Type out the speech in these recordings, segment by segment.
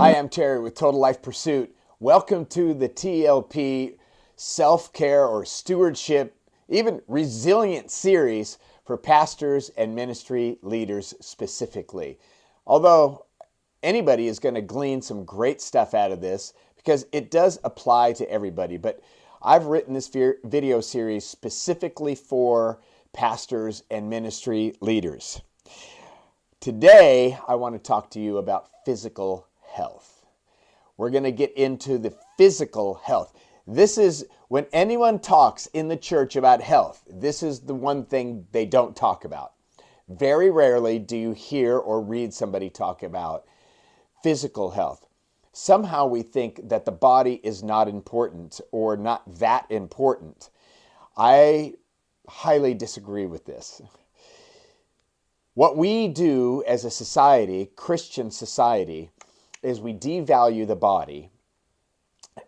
Hi, I'm Terry with Total Life Pursuit. Welcome to the TLP self-care or stewardship, even resilient series for pastors and ministry leaders specifically. Although anybody is going to glean some great stuff out of this because it does apply to everybody. But I've written this video series specifically for pastors and ministry leaders. Today, I want to talk to you about physical health. We're going to get into the physical health. This is when anyone talks in the church about health, this is the one thing they don't talk about. Very rarely do you hear or read somebody talk about physical health. Somehow we think that the body is not important or not that important. I highly disagree with this. What we do as a society, Christian society, is we devalue the body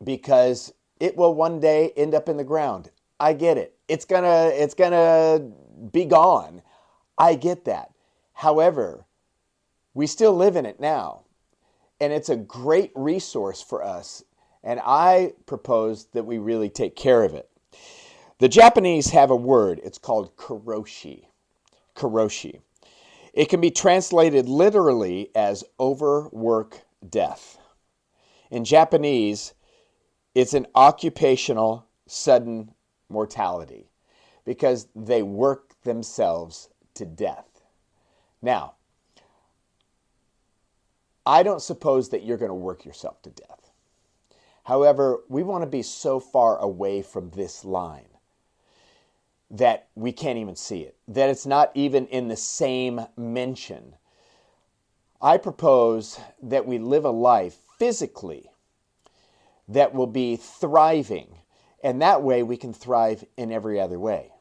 because it will one day end up in the ground. I get it. It's gonna be gone. I get that. However, we still live in it now, and it's a great resource for us, and I propose that we really take care of it. The Japanese have a word. It's called karoshi. Karoshi. It can be translated literally as overwork death. In Japanese, it's an occupational sudden mortality because they work themselves to death. Now, I don't suppose that you're going to work yourself to death. However, we want to be so far away from this line that we can't even see it, that it's not even in the same mention. I propose that we live a life physically that will be thriving, and that way we can thrive in every other way.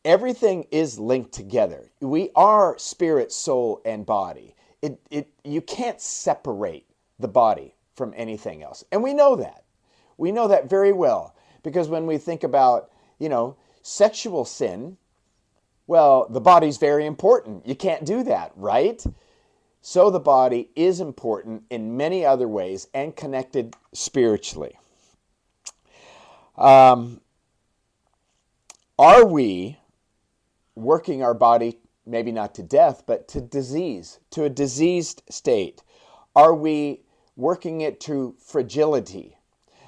Everything is linked together. We are spirit, soul, and body. You can't separate the body from anything else. And we know that. We know that very well because when we think about, sexual sin, well, the body's very important. You can't do that, right? So the body is important in many other ways and connected spiritually. Are we working our body, maybe not to death, but to disease, to a diseased state? Are we working it to fragility?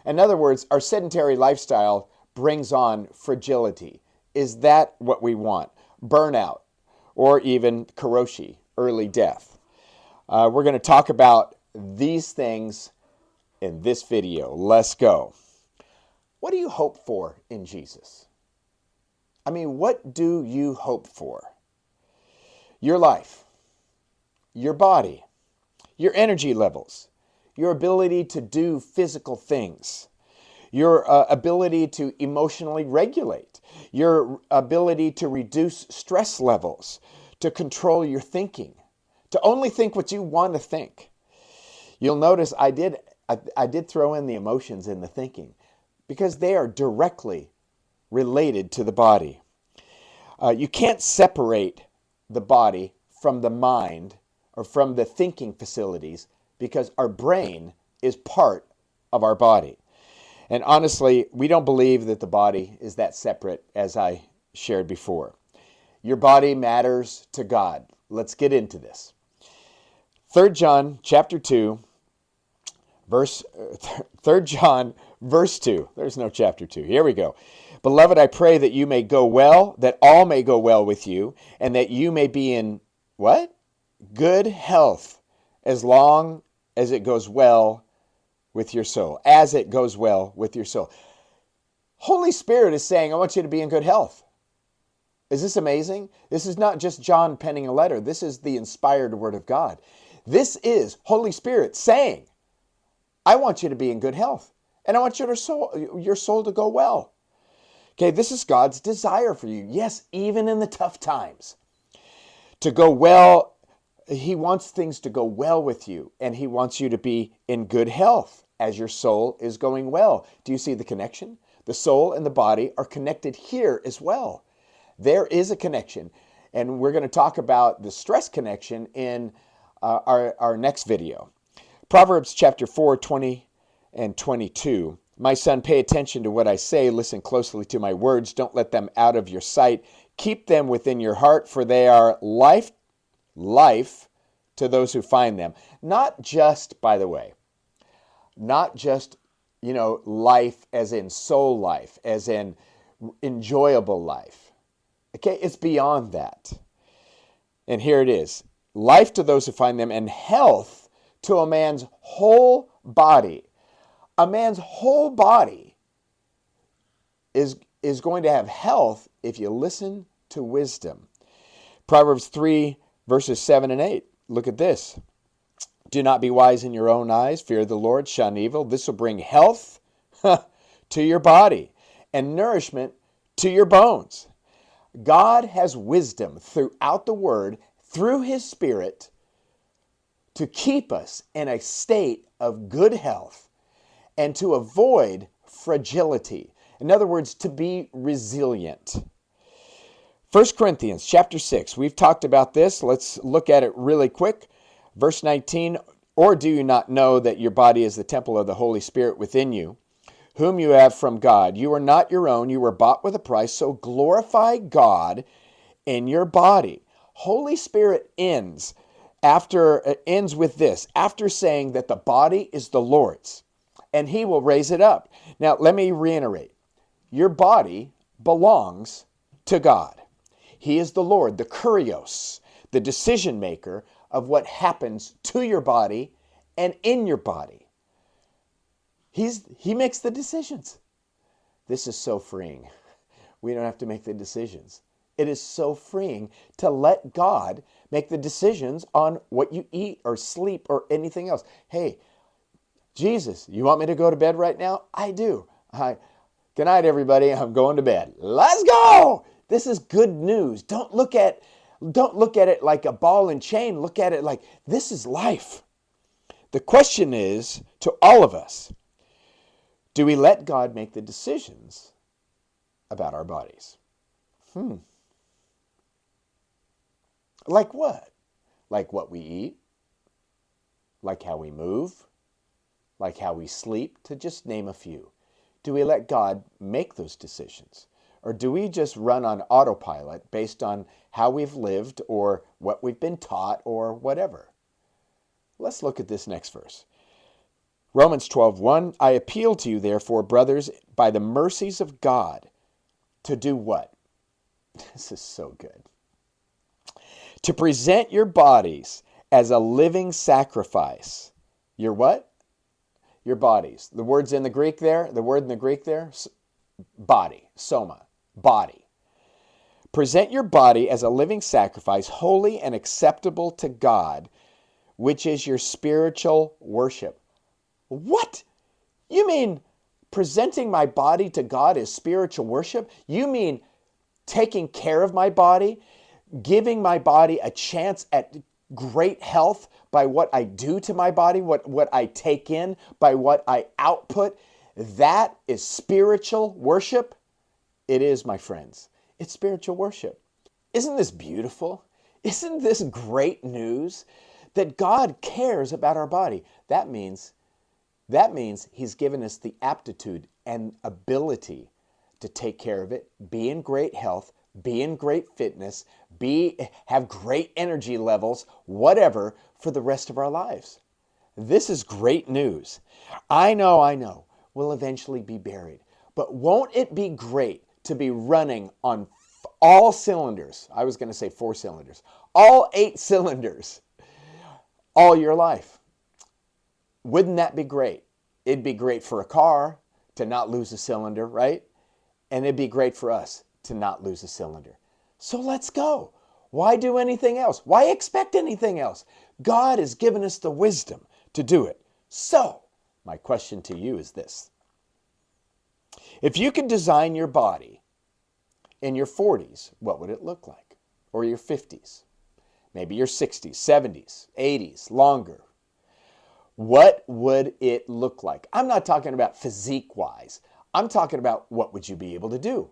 In other words, our sedentary lifestyle brings on fragility. Is that what we want? Burnout, or even karoshi, early death. We're going to talk about these things in this video. Let's go. What do you hope for in Jesus? I mean, what do you hope for? Your life, your body, your energy levels, your ability to do physical things, your ability to emotionally regulate, your ability to reduce stress levels, to control your thinking, to only think what you want to think. You'll notice I did throw in the emotions in the thinking because they are directly related to the body. You can't separate the body from the mind or from the thinking facilities because our brain is part of our body. And honestly, we don't believe that the body is that separate, as I shared before. Your body matters to God. Let's get into this. 3 John chapter 2, 3 John verse 2. There's no chapter 2. Here we go. Beloved, I pray that you may go well, that all may go well with you, and that you may be in, what? Good health, as long as it goes well with your soul, as it goes well with your soul. Holy Spirit is saying, I want you to be in good health. Is this amazing? This is not just John penning a letter. This is the inspired word of God. This is Holy Spirit saying, I want you to be in good health, and I want your soul to go well. Okay, this is God's desire for you. Yes, even in the tough times. To go well, He wants things to go well with you, and He wants you to be in good health as your soul is going well. Do you see the connection? The soul and the body are connected here as well. There is a connection, and we're going to talk about the stress connection in our next video. Proverbs chapter 4, 20 and 22. My son, pay attention to what I say. Listen closely to my words. Don't let them out of your sight. Keep them within your heart, for they are life to those who find them. Not just, by the way, not just, life as in soul life, as in enjoyable life. Okay, it's beyond that. And here it is. Life to those who find them, and health to a man's whole body. A man's whole body is going to have health if you listen to wisdom. Proverbs 3, verses 7 and 8. Look at this. Do not be wise in your own eyes. Fear the Lord. Shun evil. This will bring health to your body and nourishment to your bones. God has wisdom throughout the Word, through His Spirit, to keep us in a state of good health and to avoid fragility. In other words, to be resilient. 1 Corinthians chapter 6, we've talked about this. Let's look at it really quick. Verse 19, or do you not know that your body is the temple of the Holy Spirit within you, whom you have from God? You are not your own, you were bought with a price, so glorify God in your body. Holy Spirit ends with this, after saying that the body is the Lord's, and He will raise it up. Now, let me reiterate. Your body belongs to God. He is the Lord, the Kurios, the decision maker of what happens to your body and in your body. He makes the decisions. This is so freeing. We don't have to make the decisions. It is so freeing to let God make the decisions on what you eat or sleep or anything else. Hey, Jesus, you want me to go to bed right now? I do. Good night, everybody. I'm going to bed. Let's go. This is good news. Don't look at it like a ball and chain. Look at it like this is life. The question is to all of us, do we let God make the decisions about our bodies? Like what? Like what we eat? Like how we move? Like how we sleep? To just name a few. Do we let God make those decisions? Or do we just run on autopilot based on how we've lived or what we've been taught or whatever? Let's look at this next verse. Romans 12:1, I appeal to you, therefore, brothers, by the mercies of God, to do what? This is so good. To present your bodies as a living sacrifice. Your what? Your bodies. The word in the Greek there, body, soma, body. Present your body as a living sacrifice, holy and acceptable to God, which is your spiritual worship. What? You mean presenting my body to God is spiritual worship? You mean taking care of my body, giving my body a chance at great health by what I do to my body, what I take in, by what I output? That is spiritual worship? It is, my friends. It's spiritual worship. Isn't this beautiful? Isn't this great news? That God cares about our body. That means He's given us the aptitude and ability to take care of it, be in great health, be in great fitness, have great energy levels, whatever, for the rest of our lives. This is great news. I know, we'll eventually be buried. But won't it be great to be running on all cylinders? I was going to say 4 cylinders. All 8 cylinders all your life. Wouldn't that be great? It'd be great for a car to not lose a cylinder, right? And it'd be great for us to not lose a cylinder. So let's go. Why do anything else? Why expect anything else? God has given us the wisdom to do it. So, my question to you is this. If you could design your body in your 40s, what would it look like? Or your 50s? Maybe your 60s, 70s, 80s, longer. What would it look like? I'm not talking about physique-wise. I'm talking about what would you be able to do?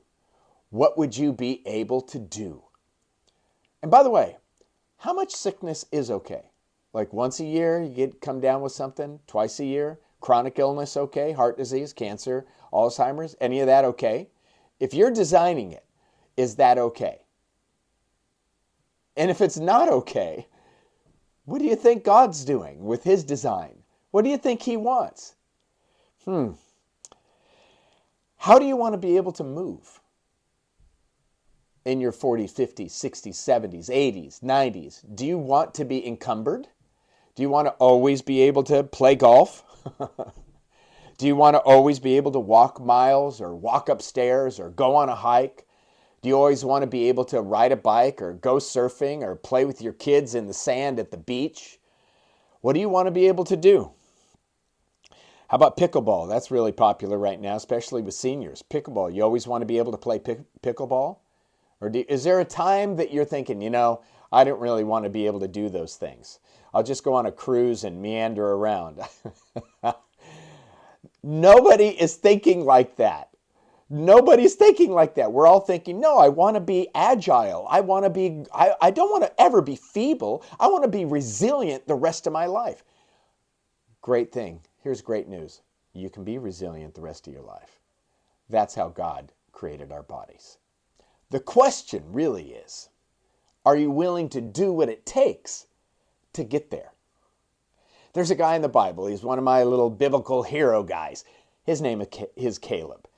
What would you be able to do? And by the way, how much sickness is okay? Like once a year, you come down with something, twice a year. Chronic illness, okay. Heart disease, cancer, Alzheimer's, any of that, okay. If you're designing it, is that okay? And if it's not okay, what do you think God's doing with his design? What do you think he wants? How do you want to be able to move in your 40s, 50s, 60s, 70s, 80s, 90s? Do you want to be encumbered? Do you want to always be able to play golf? Do you want to always be able to walk miles or walk upstairs or go on a hike? Do you always want to be able to ride a bike or go surfing or play with your kids in the sand at the beach? What do you want to be able to do? How about pickleball? That's really popular right now, especially with seniors. Pickleball, you always want to be able to play pickleball? Or is there a time that you're thinking, I don't really want to be able to do those things. I'll just go on a cruise and meander around. Nobody is thinking like that. Nobody's thinking like that. We're all thinking, no, I want to be agile. I don't want to ever be feeble. I want to be resilient the rest of my life. Great thing. Here's great news. You can be resilient the rest of your life. That's how God created our bodies. The question really is, are you willing to do what it takes to get there? There's a guy in the Bible. He's one of my little biblical hero guys. His name is Caleb.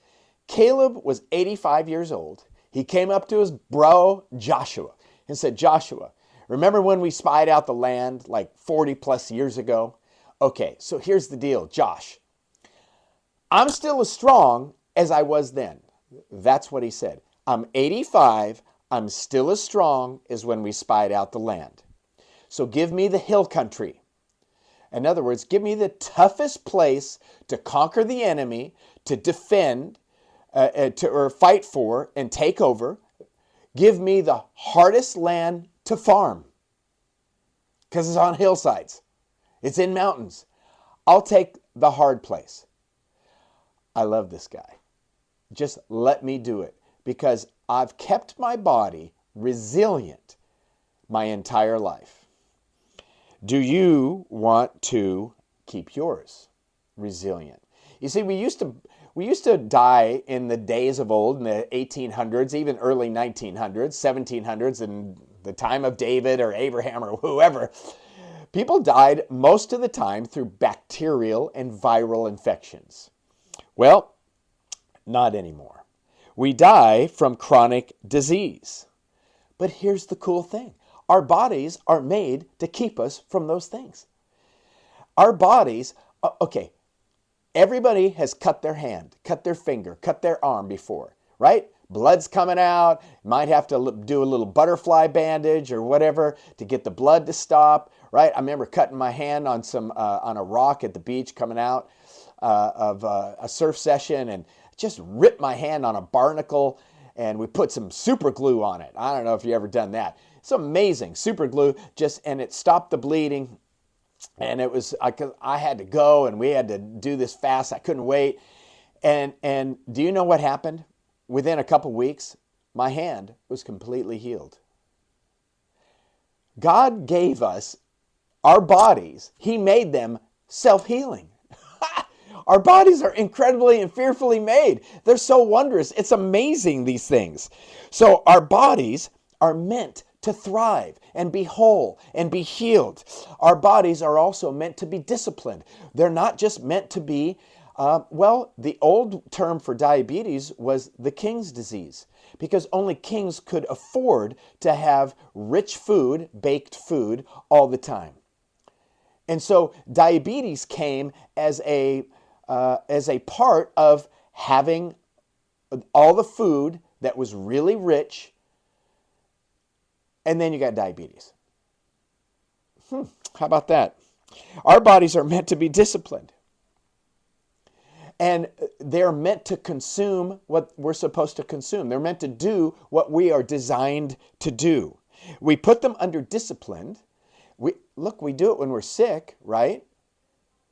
Caleb was 85 years old. He came up to his bro Joshua and said, Joshua, remember when we spied out the land like 40 plus years ago? Okay, so here's the deal, Josh. I'm still as strong as I was then. That's what he said. I'm 85. I'm still as strong as when we spied out the land. So give me the hill country. In other words, give me the toughest place to conquer the enemy, to defend, or fight for and take over. Give me the hardest land to farm because it's on hillsides. It's in mountains. I'll take the hard place. I love this guy. Just let me do it because I've kept my body resilient my entire life. Do you want to keep yours resilient? You see, we used to die in the days of old, in the 1800s, even early 1900s, 1700s, in the time of David or Abraham or whoever. People died most of the time through bacterial and viral infections. Well, not anymore. We die from chronic disease. But here's the cool thing. Our bodies are made to keep us from those things. Our bodies, okay, everybody has cut their hand, cut their finger, cut their arm before, right? Blood's coming out. Might have to do a little butterfly bandage or whatever to get the blood to stop, right? I remember cutting my hand on on a rock at the beach coming out of a surf session and just ripped my hand on a barnacle and we put some super glue on it. I don't know if you ever done that. It's amazing. Super glue and it stopped the bleeding. And it was, I had to go and we had to do this fast. I couldn't wait. And do you know what happened? Within a couple weeks, my hand was completely healed. God gave us our bodies. He made them self-healing. Our bodies are incredibly and fearfully made. They're so wondrous. It's amazing, these things. So our bodies are meant to thrive and be whole and be healed. Our bodies are also meant to be disciplined. They're not just meant to be, the old term for diabetes was the king's disease because only kings could afford to have rich food, baked food all the time. And so diabetes came as a part of having all the food that was really rich, and then you got diabetes. How about that? Our bodies are meant to be disciplined. And they're meant to consume what we're supposed to consume. They're meant to do what we are designed to do. We put them under discipline. We do it when we're sick, right?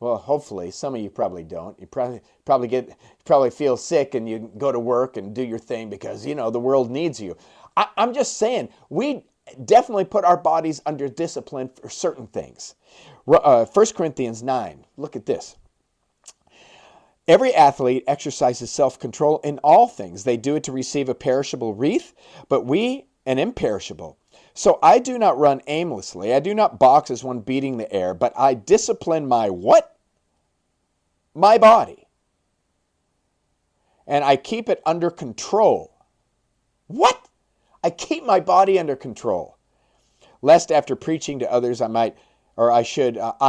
Well, hopefully. Some of you probably don't. You probably feel sick and you go to work and do your thing because, the world needs you. I'm just saying, we definitely put our bodies under discipline for certain things. 1 Corinthians 9, look at this. Every athlete exercises self-control in all things. They do it to receive a perishable wreath, but we an imperishable. So I do not run aimlessly. I do not box as one beating the air, but I discipline my what? My body. And I keep it under control. What? I keep my body under control. Lest after preaching to others I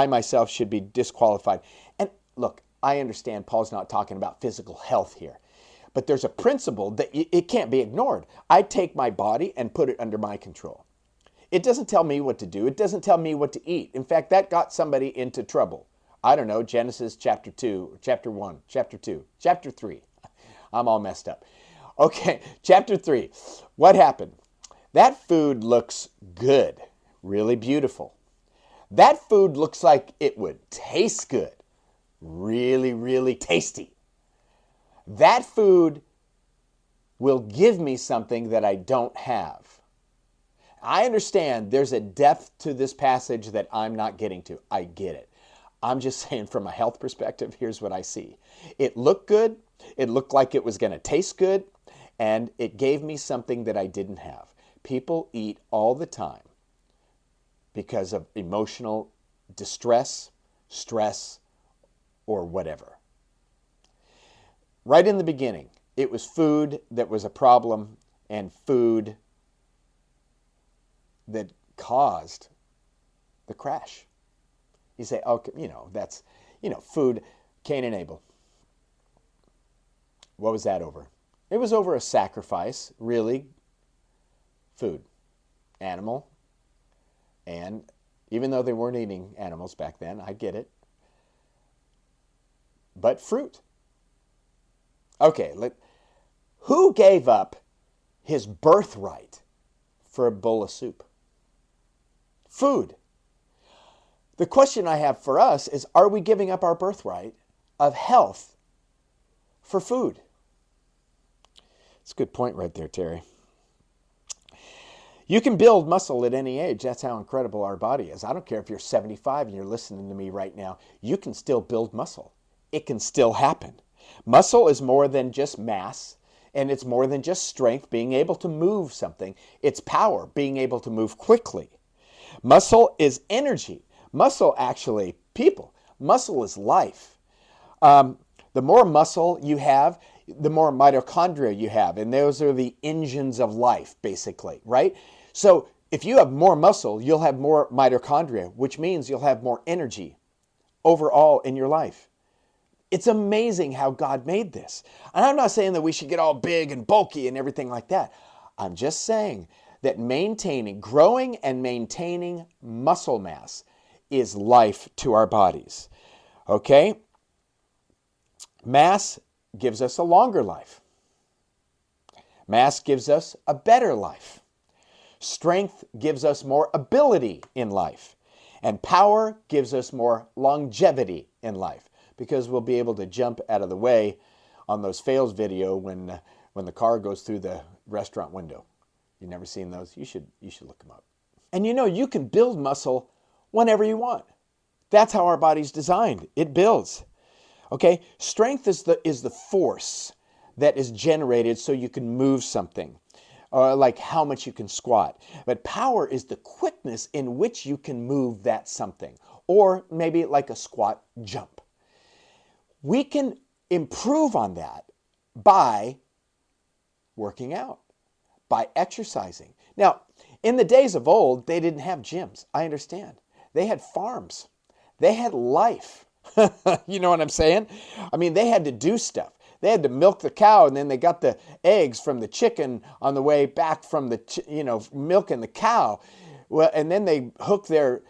myself should be disqualified. And look, I understand Paul's not talking about physical health here, but there's a principle that it can't be ignored. I take my body and put it under my control. It doesn't tell me what to do. It doesn't tell me what to eat. In fact, that got somebody into trouble. I don't know, Genesis chapter 2, chapter 1, chapter 2, chapter 3. I'm all messed up. Okay, chapter 3. What happened? That food looks good, really beautiful. That food looks like it would taste good, really, really tasty. That food will give me something that I don't have. I understand there's a depth to this passage that I'm not getting to. I get it. I'm just saying from a health perspective, here's what I see. It looked good. It looked like it was going to taste good. And it gave me something that I didn't have. People eat all the time because of emotional distress, stress, or whatever. Right in the beginning, it was food that was a problem and food that caused the crash. You say, okay, that's, food, Cain and Abel. What was that over? It was over a sacrifice, really, food, animal, and even though they weren't eating animals back then, I get it, but fruit. Okay, who gave up his birthright for a bowl of soup? Food. The question I have for us is, are we giving up our birthright of health for food? It's a good point right there, Terry. You can build muscle at any age. That's how incredible our body is. I don't care if you're 75 and you're listening to me right now. You can still build muscle. It can still happen. Muscle is more than just mass, and it's more than just strength, being able to move something. It's power, being able to move quickly. Muscle is energy. Muscle, actually, muscle is life. The more muscle you have, the more mitochondria you have, and those are the engines of life, basically, right? So if you have more muscle, you'll have more mitochondria, which means you'll have more energy overall in your life. It's amazing how God made this. And I'm not saying that we should get all big and bulky and everything like that. I'm just saying that growing and maintaining muscle mass is life to our bodies. Okay? Mass gives us a longer life. Mass gives us a better life. Strength gives us more ability in life. And power gives us more longevity in life, because we'll be able to jump out of the way on those fails video when the car goes through the restaurant window. You've never seen those? You should look them up. And you can build muscle whenever you want. That's how our body's designed. It builds. Okay? Strength is the force that is generated so you can move something, or like how much you can squat. But power is the quickness in which you can move that something, or maybe like a squat jump. We can improve on that by working out, by exercising. Now, in the days of old, they didn't have gyms. I understand. They had farms. They had life. You know what I'm saying? I mean, they had to do stuff. They had to milk the cow, and then they got the eggs from the chicken on the way back from the, milking the cow. Well, and then they hooked their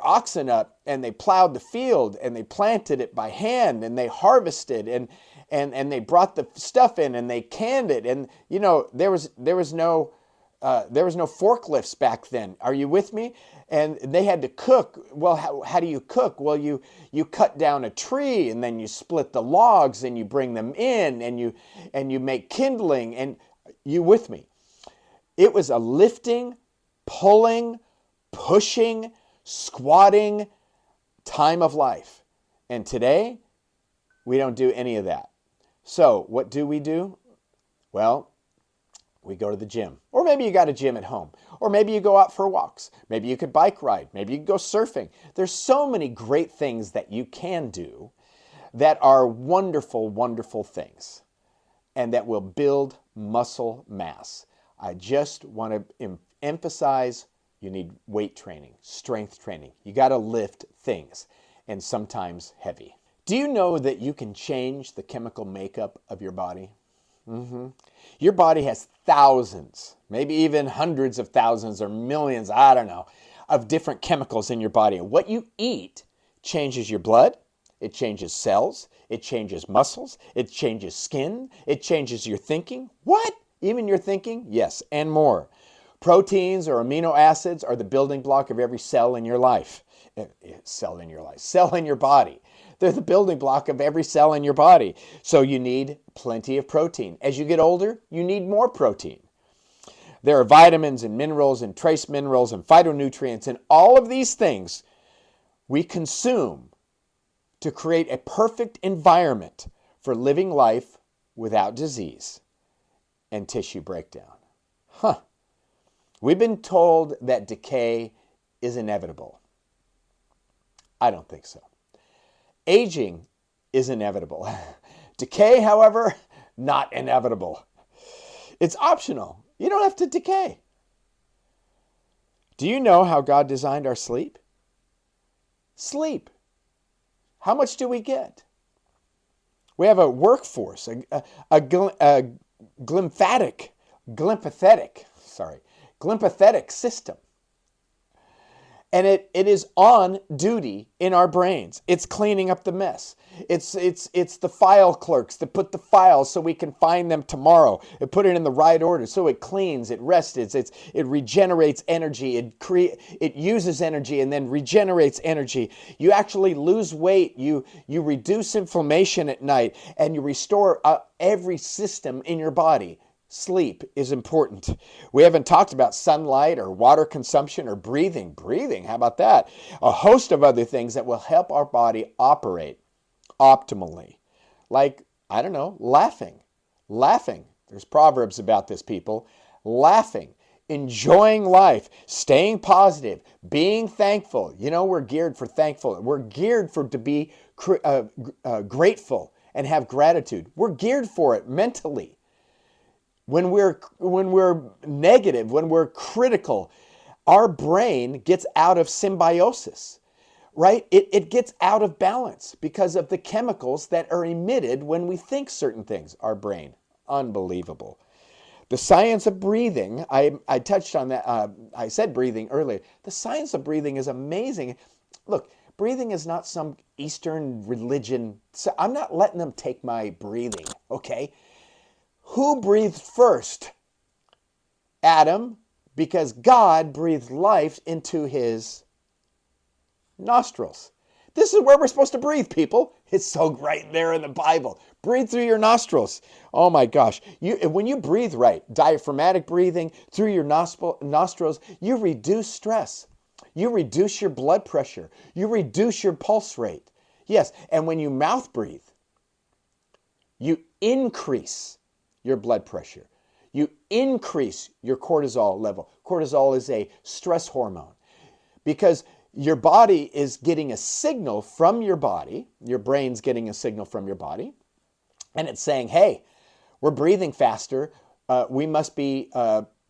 oxen up, and they plowed the field, and they planted it by hand, and they harvested, and they brought the stuff in, and they canned it, and there was no forklifts back then. Are you with me? And they had to cook. Well, how do you cook? Well, you cut down a tree, and then you split the logs, and you bring them in, and you make kindling. And you with me? It was a lifting pulling, pushing, squatting time of life. And today, we don't do any of that. So what do? Well, we go to the gym. Or maybe you got a gym at home. Or maybe you go out for walks. Maybe you could bike ride. Maybe you could go surfing. There's so many great things that you can do that are wonderful, wonderful things and that will build muscle mass. I just want to emphasize you need weight training, strength training. You got to lift things, and sometimes heavy. Do you know that you can change the chemical makeup of your body? Your body has thousands, maybe even hundreds of thousands or millions, I don't know, of different chemicals in your body. What you eat changes your blood, it changes cells, it changes muscles, it changes skin, it changes your thinking. What? Even your thinking? Yes, and more. Proteins or amino acids are the building block of every cell in your life. Cell in your body. They're the building block of every cell in your body. So you need plenty of protein. As you get older, you need more protein. There are vitamins and minerals and trace minerals and phytonutrients, and all of these things we consume to create a perfect environment for living life without disease and tissue breakdown. We've been told that decay is inevitable. I don't think so. Aging is inevitable. Decay, however, not inevitable. It's optional. You don't have to decay. Do you know how God designed our sleep? Sleep. How much do we get? We have a workforce, a glymphatic system. And it is on duty in our brains. It's cleaning up the mess. It's the file clerks that put the files so we can find them tomorrow and put it in the right order. So it cleans, it rests, it regenerates energy, it uses energy and then regenerates energy. You actually lose weight, you reduce inflammation at night, and you restore every system in your body. Sleep is important. We haven't talked about sunlight or water consumption or breathing. Breathing, how about that? A host of other things that will help our body operate optimally. Like, I don't know, laughing. There's proverbs about this, people. Laughing, enjoying life, staying positive, being thankful. You know, we're geared for thankful. We're geared to be grateful and have gratitude. We're geared for it mentally. When we're negative, when we're critical, our brain gets out of symbiosis, right? It gets out of balance because of the chemicals that are emitted when we think certain things. Our brain, unbelievable. The science of breathing, I touched on that. I said breathing earlier. The science of breathing is amazing. Look, breathing is not some Eastern religion. So I'm not letting them take my breathing, okay? Who breathed first? Adam, because God breathed life into his nostrils. This is where we're supposed to breathe, people. It's so right there in the Bible. Breathe through your nostrils. Oh my gosh. When you breathe right, diaphragmatic breathing through your nostrils, you reduce stress. You reduce your blood pressure. You reduce your pulse rate. Yes, and when you mouth breathe, you increase your blood pressure. You increase your cortisol level. Cortisol is a stress hormone because your body is getting a signal from your body. Your brain's getting a signal from your body. And it's saying, hey, we're breathing faster. We must be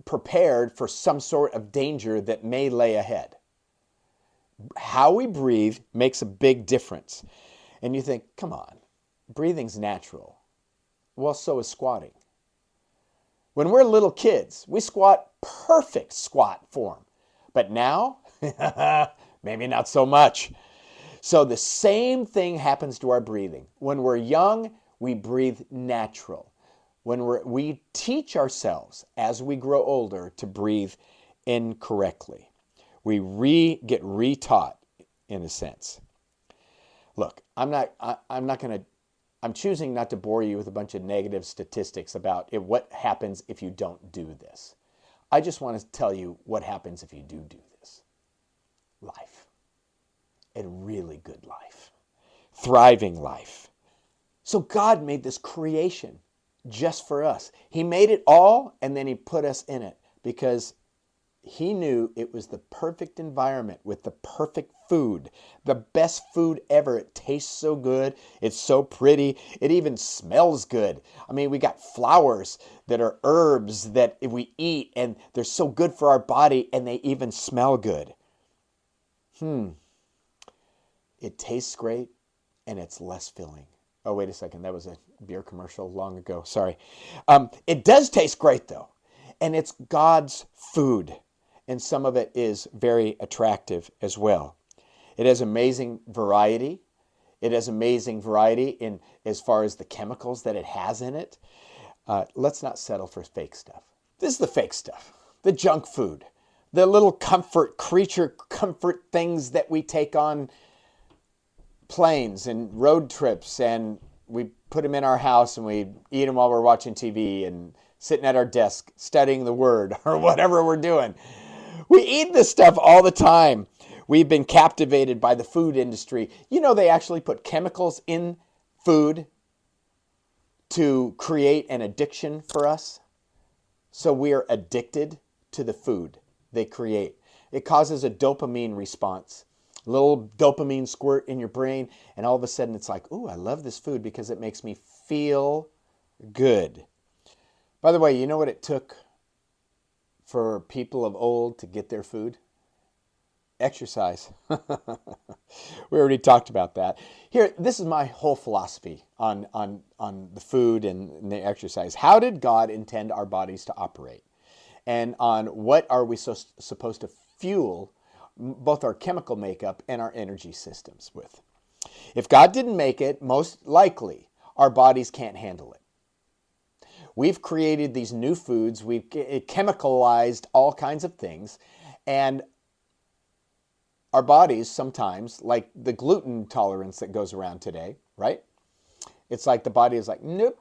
prepared for some sort of danger that may lay ahead. How we breathe makes a big difference. And you think, come on, breathing's natural. Well, so is squatting. When we're little kids, we squat perfect squat form. But now, maybe not so much. So the same thing happens to our breathing. When we're young, we breathe natural. When we teach ourselves as we grow older to breathe incorrectly. We get retaught in a sense. Look, I'm choosing not to bore you with a bunch of negative statistics about what happens if you don't do this. I just want to tell you what happens if you do this. Life. A really good life. Thriving life. So God made this creation just for us. He made it all, and then he put us in it because he knew it was the perfect environment with the perfect food, the best food ever. It tastes so good. It's so pretty. It even smells good. I mean, we got flowers that are herbs that we eat, and they're so good for our body, and they even smell good. It tastes great, and it's less filling. Oh, wait a second. That was a beer commercial long ago. Sorry. It does taste great, though, and it's God's food. And some of it is very attractive as well. It has amazing variety. It has amazing variety in as far as the chemicals that it has in it. Let's not settle for fake stuff. This is the fake stuff, the junk food, the little creature comfort things that we take on planes and road trips, and we put them in our house and we eat them while we're watching TV and sitting at our desk studying the Word or whatever we're doing. We eat this stuff all the time. We've been captivated by the food industry. You know, they actually put chemicals in food to create an addiction for us. So we are addicted to the food they create. It causes a dopamine response, a little dopamine squirt in your brain, and all of a sudden it's like, ooh, I love this food because it makes me feel good. By the way, you know what it took for people of old to get their food? Exercise. We already talked about that. Here, this is my whole philosophy on the food and the exercise. How did God intend our bodies to operate? And on what are we supposed to fuel both our chemical makeup and our energy systems with? If God didn't make it, most likely our bodies can't handle it. We've created these new foods. We've chemicalized all kinds of things. And our bodies sometimes, like the gluten tolerance that goes around today, right? It's like the body is like, nope,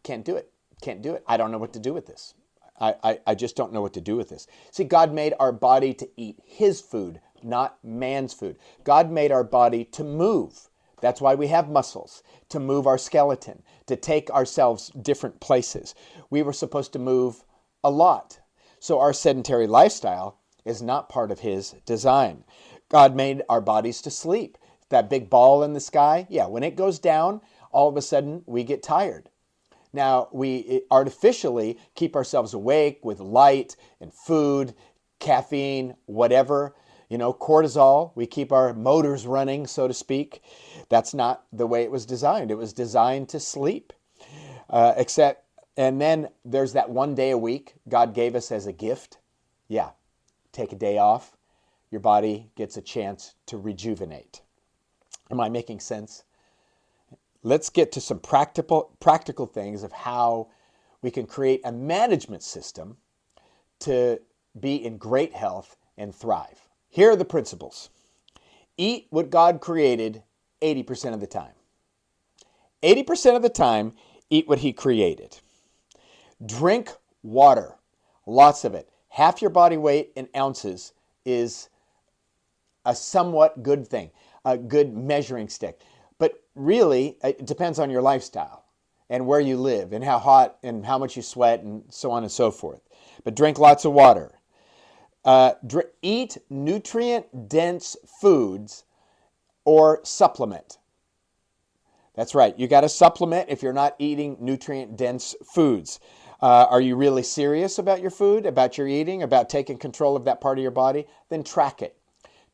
can't do it. Can't do it. I don't know what to do with this. I just don't know what to do with this. See, God made our body to eat his food, not man's food. God made our body to move. That's why we have muscles, to move our skeleton, to take ourselves different places. We were supposed to move a lot. So our sedentary lifestyle is not part of his design. God made our bodies to sleep. That big ball in the sky, yeah, when it goes down, all of a sudden we get tired. Now, we artificially keep ourselves awake with light and food, caffeine, whatever. You know, cortisol, we keep our motors running, so to speak. That's not the way it was designed. It was designed to sleep. And then there's that one day a week God gave us as a gift. Yeah, take a day off. Your body gets a chance to rejuvenate. Am I making sense? Let's get to some practical things of how we can create a management system to be in great health and thrive. Here are the principles. Eat what God created 80% of the time. 80% of the time, eat what he created. Drink water, lots of it. Half your body weight in ounces is a somewhat good thing, a good measuring stick. But really, it depends on your lifestyle and where you live and how hot and how much you sweat and so on and so forth. But drink lots of water. Eat nutrient-dense foods or supplement. That's right. You got to supplement if you're not eating nutrient-dense foods. Are you really serious about your food, about your eating, about taking control of that part of your body? Then track it.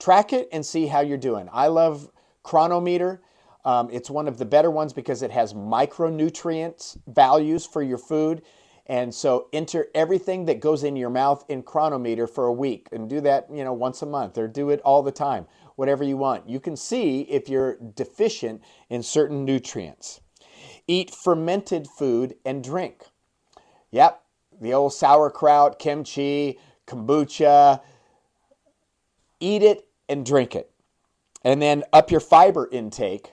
Track it and see how you're doing. I love Chronometer. It's one of the better ones because it has micronutrients values for your food. And so enter everything that goes in your mouth in Chronometer for a week and do that, once a month or do it all the time, whatever you want. You can see if you're deficient in certain nutrients. Eat fermented food and drink. Yep, the old sauerkraut, kimchi, kombucha. Eat it and drink it. And then up your fiber intake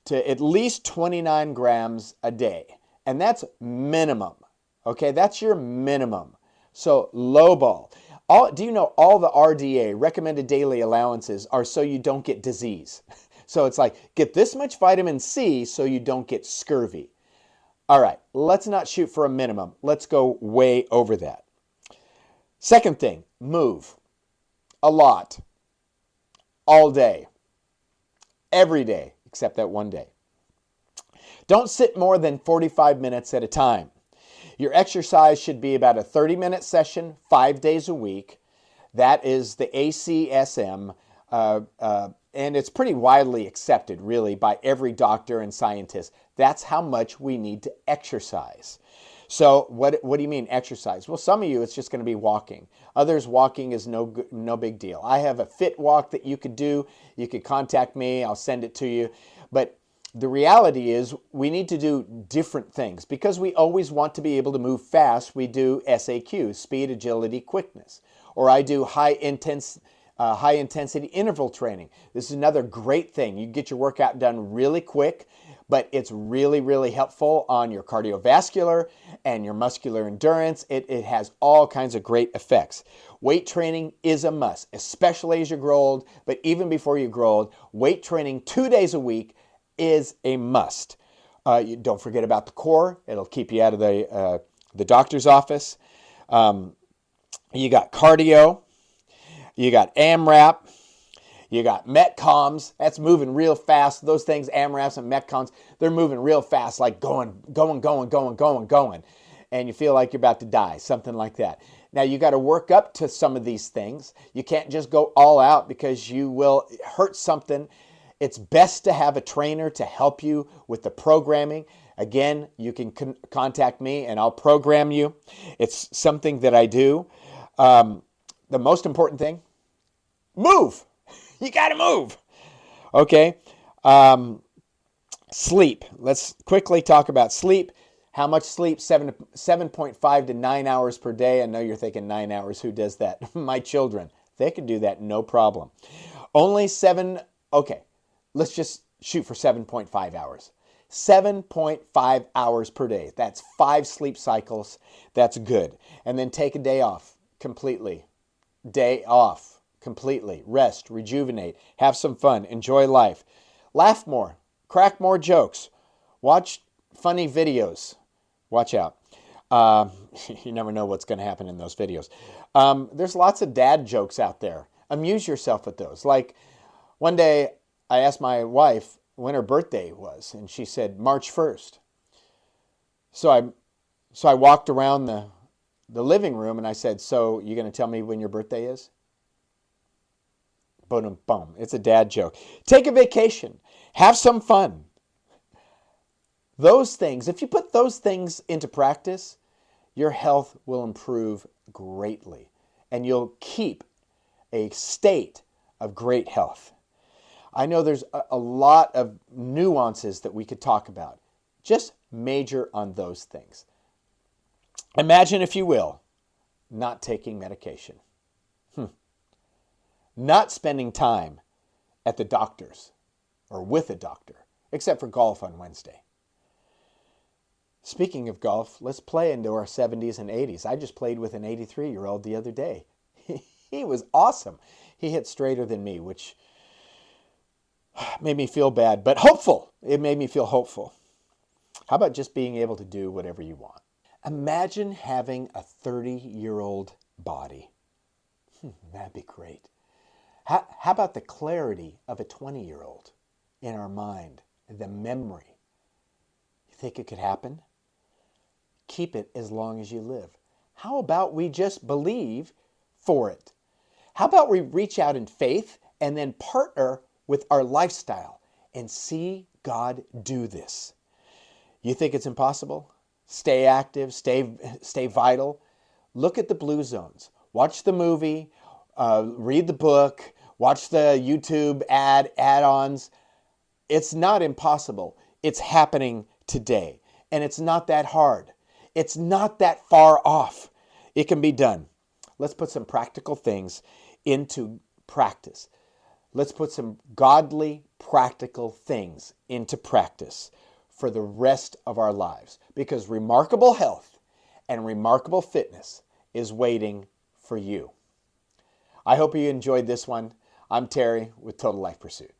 to at least 29 grams a day. And that's minimum. Okay, that's your minimum. So low ball. Do you know all the RDA, recommended daily allowances, are so you don't get disease? So it's like, get this much vitamin C so you don't get scurvy. All right, let's not shoot for a minimum. Let's go way over that. Second thing, move. A lot. All day. Every day, except that one day. Don't sit more than 45 minutes at a time. Your exercise should be about a 30-minute session, 5 days a week. That is the ACSM, and it's pretty widely accepted, really, by every doctor and scientist. That's how much we need to exercise. So what do you mean exercise? Well, some of you, it's just going to be walking. Others, walking is no big deal. I have a fit walk that you could do. You could contact me. I'll send it to you. But the reality is we need to do different things. Because we always want to be able to move fast, we do SAQ, speed, agility, quickness. Or I do high intensity interval training. This is another great thing. You get your workout done really quick, but it's really, really helpful on your cardiovascular and your muscular endurance. It has all kinds of great effects. Weight training is a must, especially as you grow old, but even before you grow old, weight training 2 days a week is a must. You don't forget about the core. It'll keep you out of the doctor's office. You got cardio. You got AMRAP. You got Metcoms. That's moving real fast. Those things, AMRAPs and Metcoms, they're moving real fast, like going. And you feel like you're about to die, something like that. Now, you got to work up to some of these things. You can't just go all out because you will hurt something. It's best to have a trainer to help you with the programming. Again, you can contact me and I'll program you. It's something that I do. The most important thing, move. You got to move. Okay. Sleep. Let's quickly talk about sleep. How much sleep? 7.5 to 9 hours per day. I know you're thinking 9 hours. Who does that? My children. They can do that, no problem. Only 7. Okay. Let's just shoot for 7.5 hours. 7.5 hours per day. That's 5 sleep cycles. That's good. And then take a day off completely. Day off completely. Rest, rejuvenate, have some fun, enjoy life. Laugh more, crack more jokes, watch funny videos. Watch out. You never know what's going to happen in those videos. There's lots of dad jokes out there. Amuse yourself with those. Like one day I asked my wife when her birthday was, and she said March 1st. So I walked around the living room and I said, so you going to tell me when your birthday is? Boom, boom. It's a dad joke. Take a vacation. Have some fun. Those things, if you put those things into practice, your health will improve greatly and you'll keep a state of great health. I know there's a lot of nuances that we could talk about. Just major on those things. Imagine, if you will, not taking medication. Not spending time at the doctor's or with a doctor, except for golf on Wednesday. Speaking of golf, let's play into our 70s and 80s. I just played with an 83-year-old the other day. He was awesome. He hit straighter than me, which made me feel bad, but hopeful. It made me feel hopeful. How about just being able to do whatever you want? Imagine having a 30-year-old body. That'd be great. How about the clarity of a 20-year-old in our mind, the memory? You think it could happen? Keep it as long as you live. How about we just believe for it? How about we reach out in faith and then partner with our lifestyle and see God do this? You think it's impossible? Stay active, stay vital. Look at the blue zones. Watch the movie, read the book, watch the YouTube add-ons. It's not impossible. It's happening today. And it's not that hard. It's not that far off. It can be done. Let's put some practical things into practice. Let's put some godly, practical things into practice for the rest of our lives. Because remarkable health and remarkable fitness is waiting for you. I hope you enjoyed this one. I'm Terry with Total Life Pursuit.